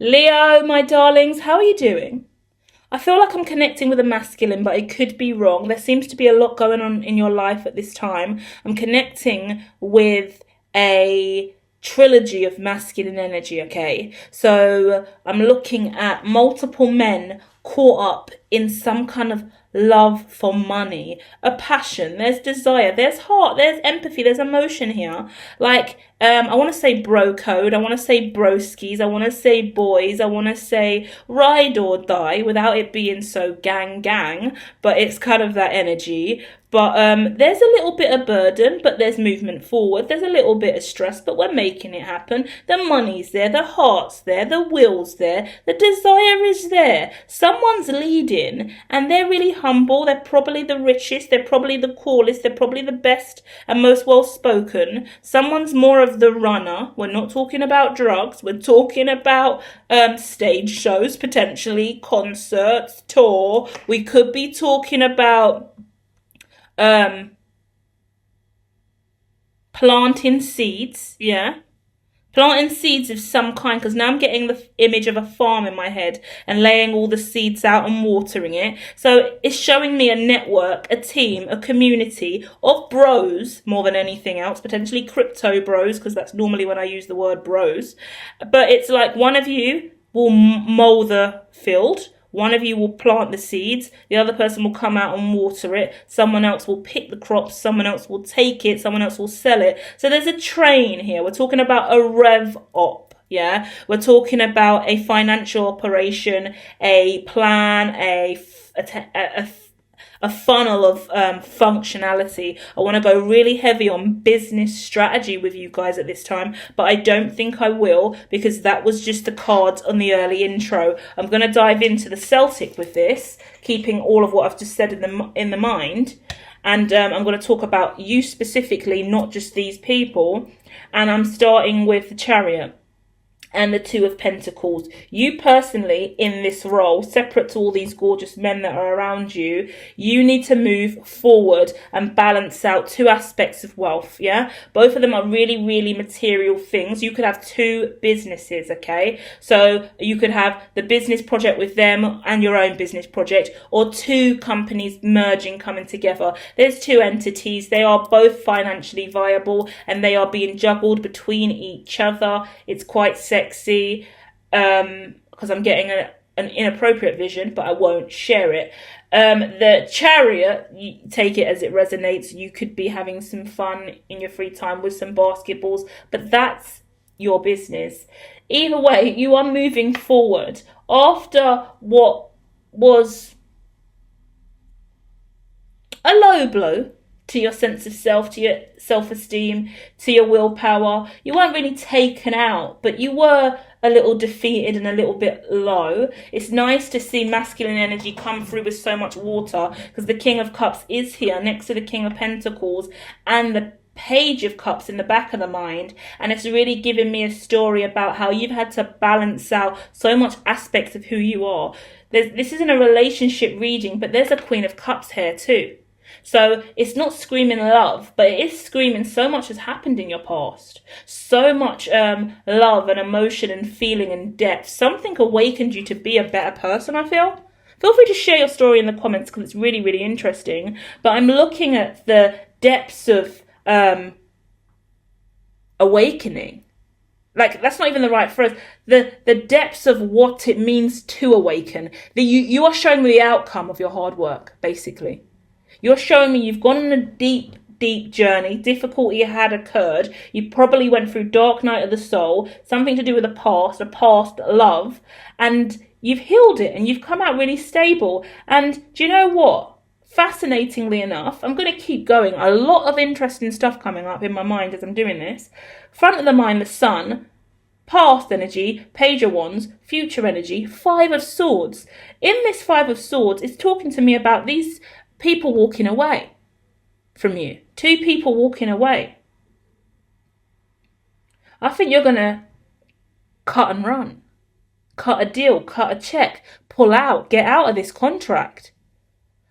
Leo, my darlings, how are you doing? I feel like I'm connecting with a masculine, but it could be wrong. There seems to be a lot going on in your life at this time. I'm connecting with a trilogy of masculine energy, okay? So I'm looking at multiple men caught up in some kind of love for money, a passion, there's desire, there's heart, there's empathy, there's emotion here. Like, I want to say bro code, I want to say broskies, I want to say boys, I want to say ride or die without it being so gang, but it's kind of that energy. But there's a little bit of burden, but there's movement forward. There's a little bit of stress, but we're making it happen. The money's there, the heart's there, the will's there, the desire is there. Someone's leading, and they're really humble. They're probably the richest, they're probably the coolest, they're probably the best and most well spoken. Someone's more of the runner. We're not talking about drugs, we're talking about stage shows, potentially, concerts, tour. We could be talking about planting seeds, yeah, planting seeds of some kind, because now I'm getting the image of a farm in my head and laying all the seeds out and watering it. So it's showing me a network, a team, a community of bros more than anything else, potentially crypto bros, because that's normally when I use the word bros. But it's like one of you will mow the field, one of you will plant the seeds, the other person will come out and water it, someone else will pick the crops, someone else will take it, someone else will sell it. So there's a train here. We're talking about a rev op. Yeah, we're talking about a financial operation, a plan, a funnel of functionality. I want to go really heavy on business strategy with you guys at this time, but I don't think I will, because that was just the cards on the early intro. I'm going to dive into the Celtic with this, keeping all of what I've just said in the mind, and I'm going to talk about you specifically, not just these people. And I'm starting with the Chariot and the Two of Pentacles. You personally, in this role, separate to all these gorgeous men that are around you, you need to move forward and balance out two aspects of wealth, yeah? Both of them are really, really material things. You could have two businesses, okay? So you could have the business project with them and your own business project, or two companies merging, coming together. There's two entities. They are both financially viable, and they are being juggled between each other. It's quite sexy, because I'm getting an inappropriate vision, but I won't share it. The Chariot, you take it as it resonates. You could be having some fun in your free time with some basketballs, but that's your business. Either way, you are moving forward after what was a low blow to your sense of self, to your self-esteem, to your willpower. You weren't really taken out, but you were a little defeated and a little bit low. It's nice to see masculine energy come through with so much water, because the King of Cups is here next to the King of Pentacles and the Page of Cups in the back of the mind, and it's really giving me a story about how you've had to balance out so much aspects of who you are. This isn't a relationship reading, but there's a Queen of Cups here too. So it's not screaming love, but it is screaming so much has happened in your past. So much love and emotion and feeling and depth. Something awakened you to be a better person, I feel. Feel free to share your story in the comments, because it's really, really interesting. But I'm looking at the depths of awakening. Like, that's not even the right phrase. The depths of what it means to awaken. You are showing me the outcome of your hard work, basically. You're showing me you've gone on a deep, deep journey. Difficulty had occurred. You probably went through dark night of the soul, something to do with a past love, and you've healed it and you've come out really stable. And do you know what? Fascinatingly enough, I'm going to keep going. A lot of interesting stuff coming up in my mind as I'm doing this. Front of the mind, the Sun. Past energy, Page of Wands, future energy, Five of Swords. In this Five of Swords, it's talking to me about these people walking away from you. Two people walking away. I think you're going to cut and run. Cut a deal, cut a check, pull out, get out of this contract.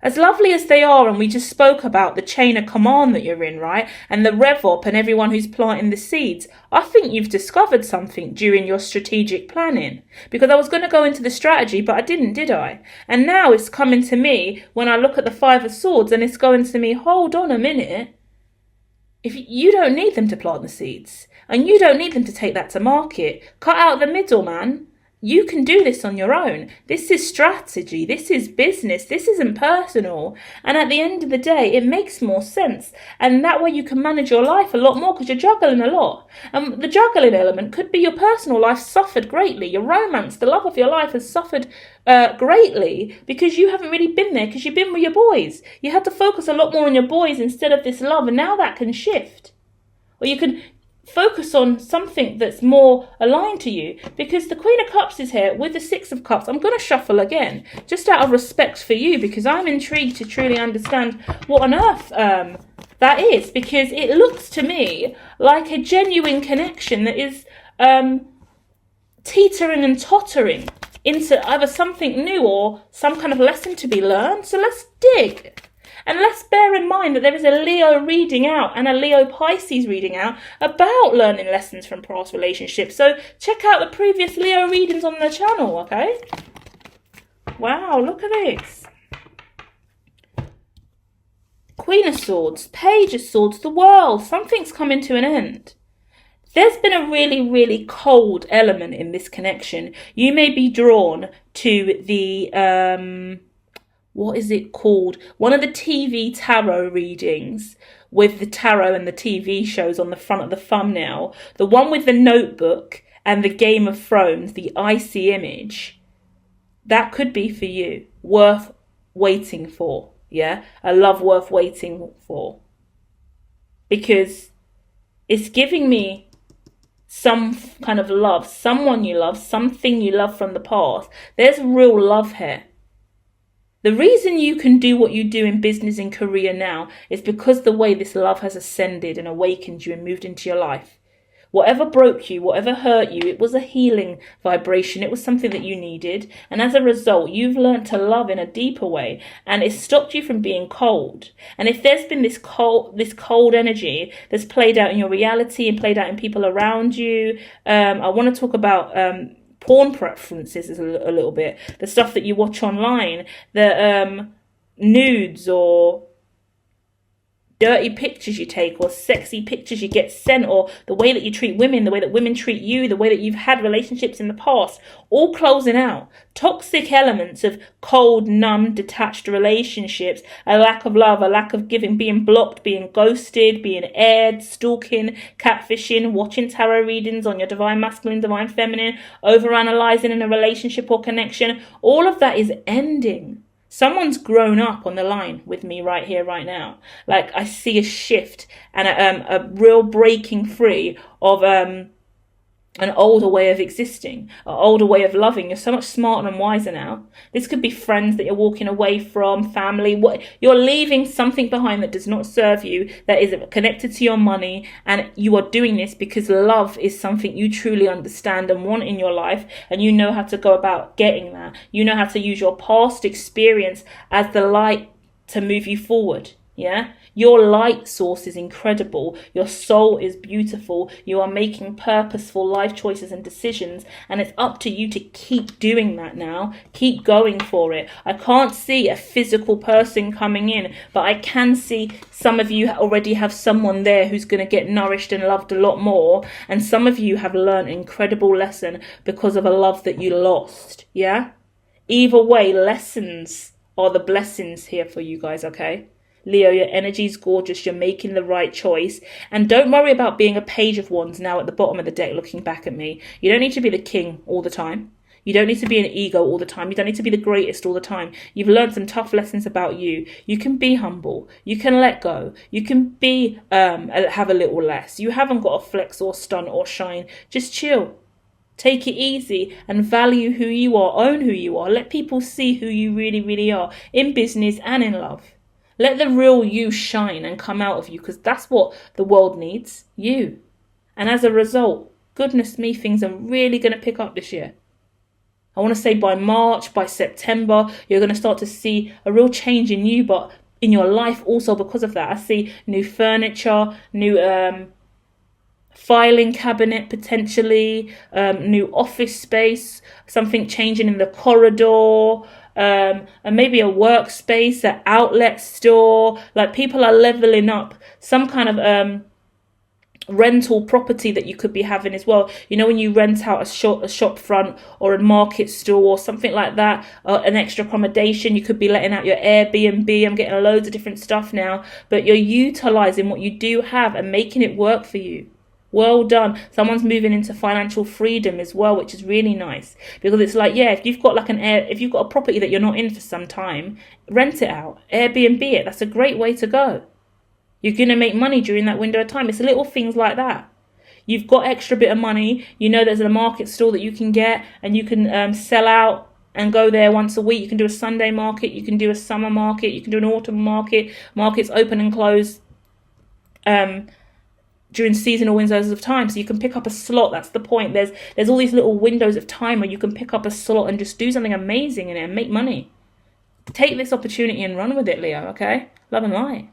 As lovely as they are, and we just spoke about the chain of command that you're in, right? And the rev up and everyone who's planting the seeds. I think you've discovered something during your strategic planning. Because I was going to go into the strategy, but I didn't, did I? And now it's coming to me when I look at the Five of Swords, and it's going to me, hold on a minute. If you don't need them to plant the seeds, and you don't need them to take that to market, cut out the middleman. You can do this on your own. This is strategy. This is business. This isn't personal. And at the end of the day, it makes more sense. And that way you can manage your life a lot more because you're juggling a lot. And the juggling element could be your personal life suffered greatly. Your romance, the love of your life has suffered greatly because you haven't really been there because you've been with your boys. You had to focus a lot more on your boys instead of this love. And now that can shift. Or you can focus on something that's more aligned to you, because the Queen of Cups is here with the Six of Cups. I'm going to shuffle again just out of respect for you, because I'm intrigued to truly understand what on earth that is, because it looks to me like a genuine connection that is teetering and tottering into either something new or some kind of lesson to be learned. So let's dig. And let's bear in mind that there is a Leo reading out and a Leo Pisces reading out about learning lessons from past relationships. So check out the previous Leo readings on the channel, okay? Wow, look at this. Queen of Swords, Page of Swords, the World. Something's coming to an end. There's been a really, really cold element in this connection. You may be drawn to the what is it called? One of the TV tarot readings with the tarot and the TV shows on the front of the thumbnail. The one with the notebook and the Game of Thrones, the icy image. That could be for you. Worth waiting for. Yeah? A love worth waiting for. Because it's giving me some kind of love. Someone you love. Something you love from the past. There's real love here. The reason you can do what you do in business and career now is because the way this love has ascended and awakened you and moved into your life. Whatever broke you, whatever hurt you, it was a healing vibration. It was something that you needed. And as a result, you've learned to love in a deeper way. And it stopped you from being cold. And if there's been this cold energy that's played out in your reality and played out in people around you, I want to talk about porn preferences a little bit, the stuff that you watch online, the nudes or dirty pictures you take or sexy pictures you get sent, or the way that you treat women, the way that women treat you, the way that you've had relationships in the past, all closing out. Toxic elements of cold, numb, detached relationships, a lack of love, a lack of giving, being blocked, being ghosted, being aired, stalking, catfishing, watching tarot readings on your divine masculine, divine feminine, overanalyzing in a relationship or connection. All of that is ending. Someone's grown up on the line with me right here, right now. Like, I see a shift and a real breaking free of an older way of existing, an older way of loving. You're so much smarter and wiser now. This could be friends that you're walking away from, family. What you're leaving something behind that does not serve you, that is connected to your money, and you are doing this because love is something you truly understand and want in your life, and you know how to go about getting that. You know how to use your past experience as the light to move you forward. Yeah, your light source is incredible. Your soul is beautiful. You are making purposeful life choices and decisions, and it's up to you to keep doing that now. Keep going for it. I can't see a physical person coming in, but I can see some of you already have someone there who's going to get nourished and loved a lot more, and some of you have learned an incredible lesson because of a love that you lost. Yeah, either way, lessons are the blessings here for you guys, okay? Leo, your energy is gorgeous. You're making the right choice. And don't worry about being a Page of Wands now at the bottom of the deck looking back at me. You don't need to be the king all the time. You don't need to be an ego all the time. You don't need to be the greatest all the time. You've learned some tough lessons about you. You can be humble. You can let go. You can be have a little less. You haven't got to flex or stunt or shine. Just chill. Take it easy and value who you are. Own who you are. Let people see who you really, really are in business and in love. Let the real you shine and come out of you, because that's what the world needs, you. And as a result, goodness me, things are really going to pick up this year. I want to say by March, by September, you're going to start to see a real change in you, but in your life also because of that. I see new furniture, new filing cabinet potentially, new office space, something changing in the corridor, and maybe a workspace, an outlet store. Like people are leveling up some kind of rental property that you could be having as well. You know, when you rent out a shop front or a market store or something like that, an extra accommodation, you could be letting out your Airbnb. I'm getting loads of different stuff now, but you're utilizing what you do have and making it work for you. Well done. Someone's moving into financial freedom as well, which is really nice, because it's like, yeah, if you've got like if you've got a property that you're not in for some time, rent it out, Airbnb it. That's a great way to go. You're going to make money during that window of time. It's little things like that. You've got extra bit of money. You know there's a market store that you can get and you can sell out and go there once a week. You can do a Sunday market. You can do a summer market. You can do an autumn market. Markets open and close during seasonal windows of time. So you can pick up a slot. That's the point. There's all these little windows of time where you can pick up a slot and just do something amazing in it and make money. Take this opportunity and run with it, Leo, okay? Love and light.